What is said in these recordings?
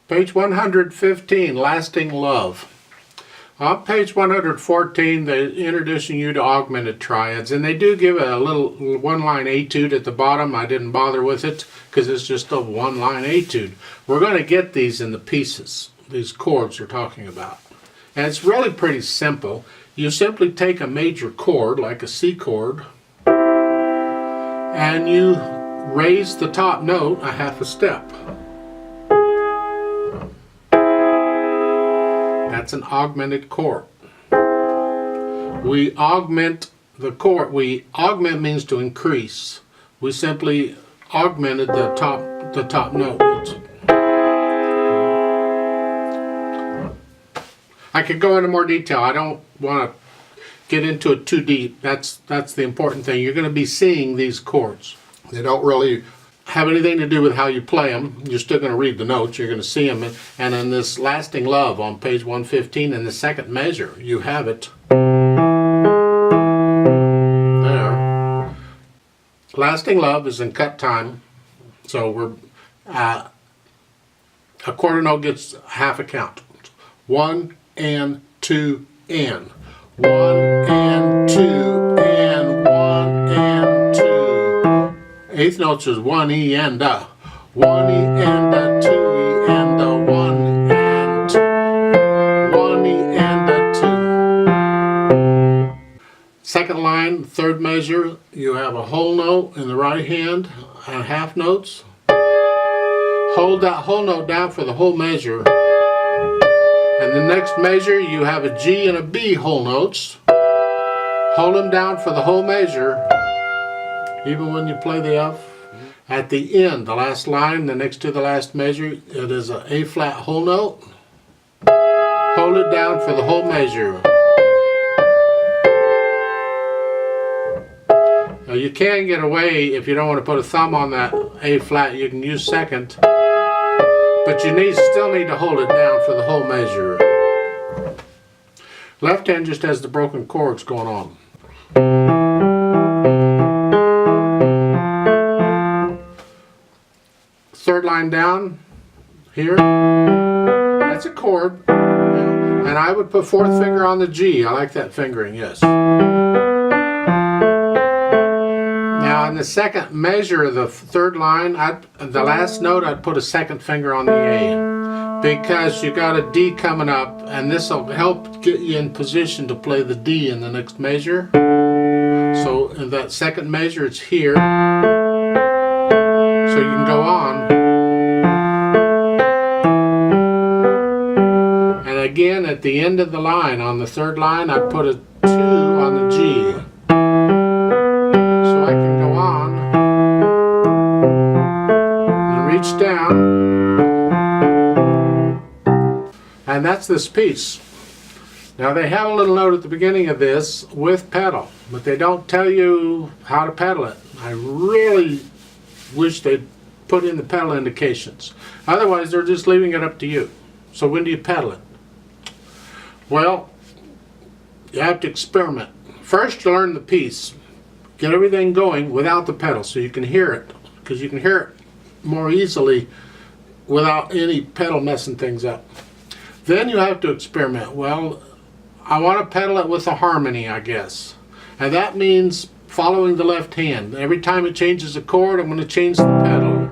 Page 115, Lasting Love. On page 114, they're introducing you to augmented triads, and they do give a little one-line etude at the bottom. I didn't bother with it because it's just a one-line etude. We're going to get these in the pieces, these chords we're talking about. And it's really pretty simple. You simply take a major chord, like a C chord, and you raise the top note a half a step. That's an augmented chord. We augment the chord. Augment means to increase. We simply augmented the top note. I could go into more detail. I don't want to get into it too deep. That's the important thing. You're going to be seeing these chords. They don't really have anything to do with how you play them. You're still going to read the notes. You're going to see them. And in this Lasting Love on page 115, in the second measure, you have it there. Lasting Love is in cut time. So we're a quarter note gets half a count. 1 and 2 and 1 and 2 and 1 and 2. Eighth notes is 1 E and a. 1 E and a, 2 E and a, 1 and 2. 1 E and a, 2. Second line, third measure, you have a whole note in the right hand and half notes. Hold that whole note down for the whole measure. And the next measure, you have a G and a B whole notes. Hold them down for the whole measure, even when you play the F. At the end, the last line, the next to the last measure, it is an A flat whole note. Hold it down for the whole measure. Now you can get away if you don't want to put a thumb on that A flat. You can use second. But you still need to hold it down for the whole measure. Left hand just has the broken chords going on. Third line down, here, that's a chord. And I would put fourth finger on the G. I like that fingering, yes. Now in the second measure of the third line, the last note, I'd put a second finger on the A, because you got a D coming up, and this will help get you in position to play the D in the next measure. So in that second measure, it's here, so you can go on. And again, at the end of the line, on the third line, I'd put a 2 on the G. I can go on and reach down, and that's this piece. Now they have a little note at the beginning of this with pedal, but they don't tell you how to pedal it. I really wish they'd put in the pedal indications. Otherwise they're just leaving it up to you. So when do you pedal it? Well, you have to experiment. First you learn the piece. Get everything going without the pedal so you can hear it, because you can hear it more easily without any pedal messing things up. Then you have to experiment. Well, I want to pedal it with a harmony, I guess. And that means following the left hand. Every time it changes a chord, I'm going to change the pedal.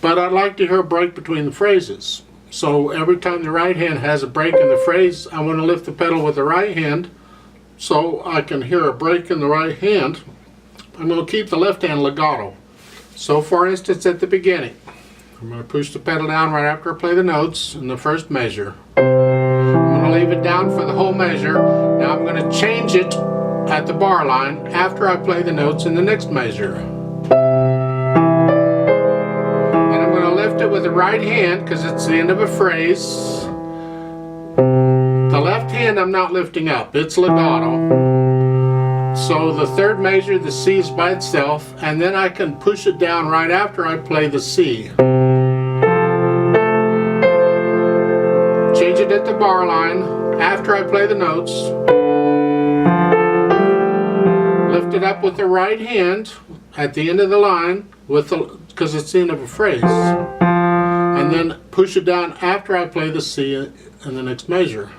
But I'd like to hear a break between the phrases. So every time the right hand has a break in the phrase, I want to lift the pedal with the right hand so I can hear a break in the right hand. I'm going to keep the left hand legato. So for instance, at the beginning, I'm going to push the pedal down right after I play the notes in the first measure. I'm going to leave it down for the whole measure. Now I'm going to change it at the bar line after I play the notes in the next measure. Lift it with the right hand because it's the end of a phrase. The left hand I'm not lifting up, it's legato. So the third measure, the C is by itself, and then I can push it down right after I play the C. Change it at the bar line after I play the notes. Lift it up with the right hand at the end of the line, with because it's the end of a phrase, and then push it down after I play the C in the next measure.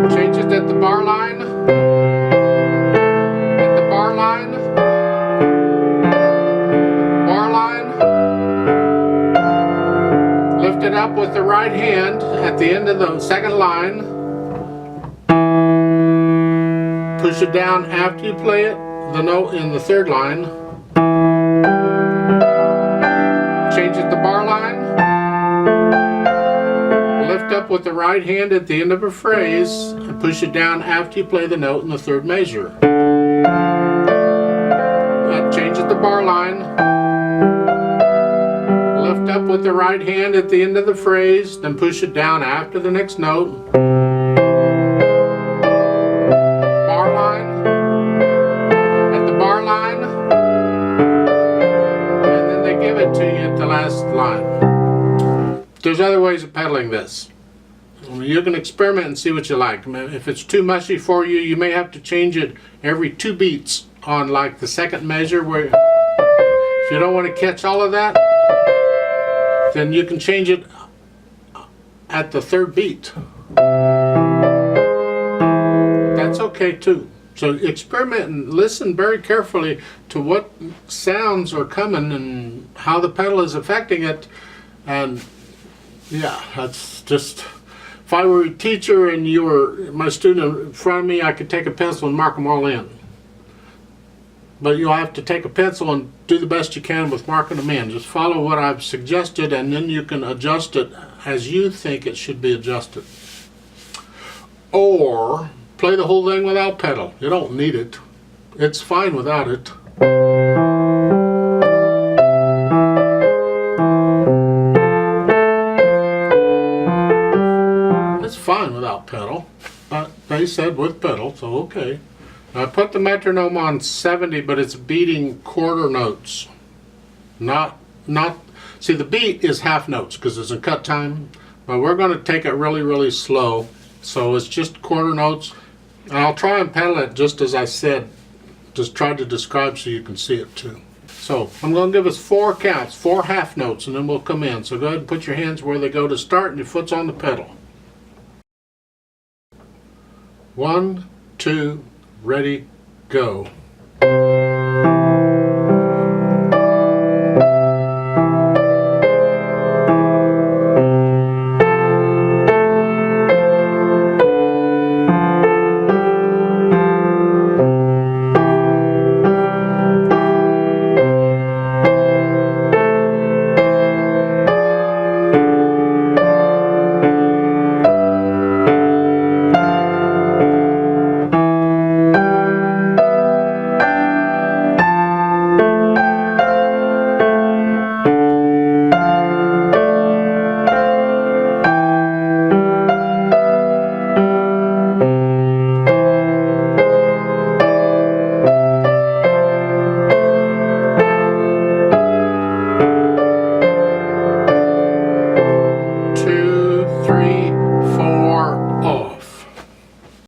Change it at the bar line. At the bar line. Bar line. Lift it up with the right hand at the end of the second line. Push it down after you play it, the note in the third line. Change it to bar line. Lift up with the right hand at the end of a phrase and push it down after you play the note in the third measure. Change it to bar line. Lift up with the right hand at the end of the phrase, then push it down after the next note. Bar line. At the bar line. And then they give it to you at the last line. There's other ways of pedaling this. You can experiment and see what you like. If it's too mushy for you, you may have to change it every 2 beats on like the second measure, where if you don't want to catch all of that, then you can change it at the 3rd beat. That's okay too. So experiment and listen very carefully to what sounds are coming and how the pedal is affecting it. And yeah, that's just, if I were a teacher and you were my student in front of me, I could take a pencil and mark them all in. But you'll have to take a pencil and do the best you can with marking them in. Just follow what I've suggested, and then you can adjust it as you think it should be adjusted. Or play the whole thing without pedal. You don't need it. It's fine without it. It's fine without pedal. They said with pedal, so okay. I put the metronome on 70, but it's beating quarter notes. See, the beat is half notes because it's a cut time, but we're going to take it really, really slow. So it's just quarter notes. And I'll try and pedal it just as I said, just try to describe so you can see it too. So I'm going to give us 4 counts, 4 half notes, and then we'll come in. So go ahead and put your hands where they go to start and your foot's on the pedal. 1, 2, ready, go.